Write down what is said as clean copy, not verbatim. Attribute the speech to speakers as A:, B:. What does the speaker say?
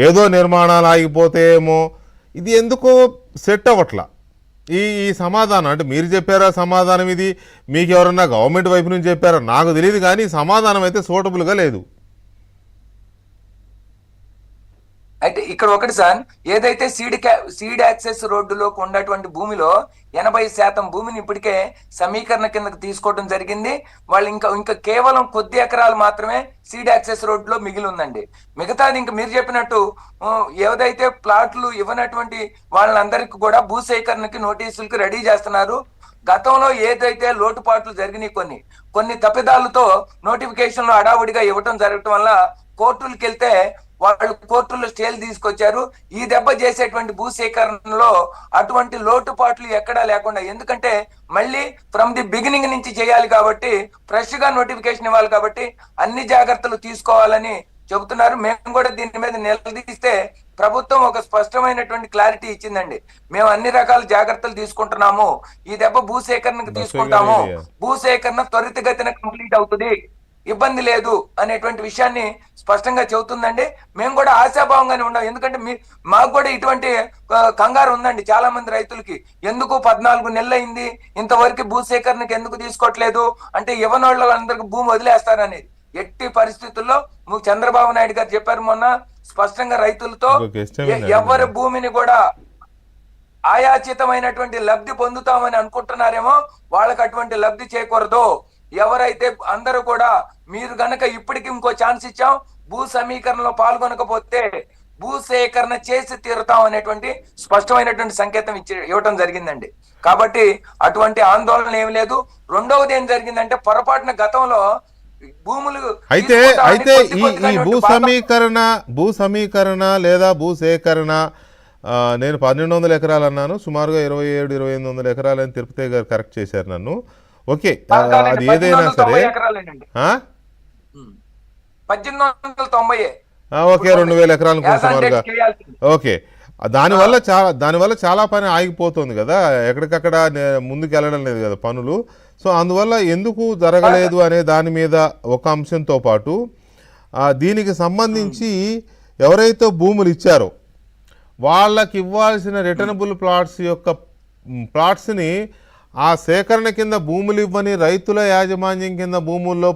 A: ఏదో నిర్మాణాలు ఆగిపోతే ఏమో ఇది ఎందుకో సెట్ అవ్వట్లా. ఈ సమాధానం అంటే మీరు చెప్పారా సమాధానం, ఇది మీకు ఎవరన్నా గవర్నమెంట్ వైపు నుంచి చెప్పారా నాకు తెలియదు, కానీ సమాధానం అయితే సూటబుల్గా లేదు.
B: అయితే ఇక్కడ ఒకటి సార్, ఏదైతే సీడ్ యాక్సెస్ రోడ్డులోకి ఉన్నటువంటి భూమిలో 80% భూమిని ఇప్పటికే సమీకరణ కిందకి తీసుకోవడం జరిగింది. వాళ్ళు ఇంకా కేవలం కొద్ది ఎకరాలు మాత్రమే సీడ్ యాక్సెస్ రోడ్లో మిగిలి ఉందండి. మిగతాది ఇంకా మీరు చెప్పినట్టు ఏదైతే ప్లాట్లు ఇవ్వనటువంటి వాళ్ళందరికీ కూడా భూసేకరణకి నోటీసులకి రెడీ చేస్తున్నారు. గతంలో ఏదైతే లోటుపాట్లు జరిగినాయి, కొన్ని తప్పిదాలతో నోటిఫికేషన్లు అడావుడిగా ఇవ్వటం జరగటం వల్ల కోర్టులకు వెళ్తే వాళ్ళు కోర్టుల్లో స్టేలు తీసుకొచ్చారు. ఈ దెబ్బ చేసేటువంటి భూసేకరణలో అటువంటి లోటుపాట్లు ఎక్కడా లేకుండా, ఎందుకంటే మళ్ళీ ఫ్రమ్ ది బిగినింగ్ నుంచి చేయాలి కాబట్టి, ఫ్రెష్ గా నోటిఫికేషన్ ఇవ్వాలి కాబట్టి అన్ని జాగ్రత్తలు తీసుకోవాలని చెబుతున్నారు. మేము కూడా దీని మీద నిలదీస్తే ప్రభుత్వం ఒక స్పష్టమైనటువంటి క్లారిటీ ఇచ్చిందండి. మేము అన్ని రకాల జాగ్రత్తలు తీసుకుంటున్నాము, ఈ దెబ్బ భూసేకరణకు తీసుకుంటాము, భూసేకరణ త్వరితగతిన కంప్లీట్ అవుతుంది, ఇబ్బంది లేదు అనేటువంటి విషయాన్ని స్పష్టంగా చెబుతుందండి. మేము కూడా ఆశాభావంగానే ఉన్నాం, ఎందుకంటే మాకు కూడా ఇటువంటి కంగారు ఉందండి చాలా మంది రైతులకి. ఎందుకు 14 నెలలు అయింది ఇంతవరకు భూసేకరణకి ఎందుకు తీసుకోవట్లేదు అంటే యువనోళ్ళందరికి భూమి వదిలేస్తారనేది. ఎట్టి పరిస్థితుల్లో చంద్రబాబు నాయుడు గారు చెప్పారు మొన్న స్పష్టంగా, రైతులతో ఎవరి భూమిని కూడా ఆయాచితమైనటువంటి లబ్ధి పొందుతామని అనుకుంటున్నారేమో వాళ్ళకి అటువంటి లబ్ధి చేకూరదు. ఎవరైతే అందరూ కూడా మీరు గనక ఇప్పటికి ఇంకో ఛాన్స్ ఇచ్చాం, భూ సమీకరణలో పాల్గొనకపోతే భూసేకరణ చేసి తీరుతాం అనేటువంటి స్పష్టమైనటువంటి సంకేతం ఇవ్వటం జరిగిందండి. కాబట్టి అటువంటి ఆందోళన ఏమి లేదు. రెండవది ఏం జరిగిందంటే, పొరపాటున గతంలో భూములు
A: అయితే ఈ భూ సమీకరణ లేదా భూసేకరణ నేను 1200 ఎకరాలు అన్నాను, సుమారుగా 27-2800 ఎకరాలని తిరుపతి గారు కరెక్ట్ చేశారు నన్ను. ఓకే, అది ఏదైనా సరే
B: 1890
A: ఓకే 2000 ఎకరాలు సుమారుగా. ఓకే, దానివల్ల చాలా పని ఆగిపోతుంది కదా, ఎక్కడికక్కడ ముందుకు వెళ్ళడం లేదు కదా పనులు. సో అందువల్ల ఎందుకు జరగలేదు అనే దాని మీద ఒక అంశంతో పాటు దీనికి సంబంధించి ఎవరైతే భూములు ఇచ్చారో వాళ్ళకి ఇవ్వాల్సిన రిటర్నబుల్ ప్లాట్స్ని ఆ సేకరణ కింద భూములు ఇవ్వని రైతుల యాజమాన్యం కింద భూముల్లో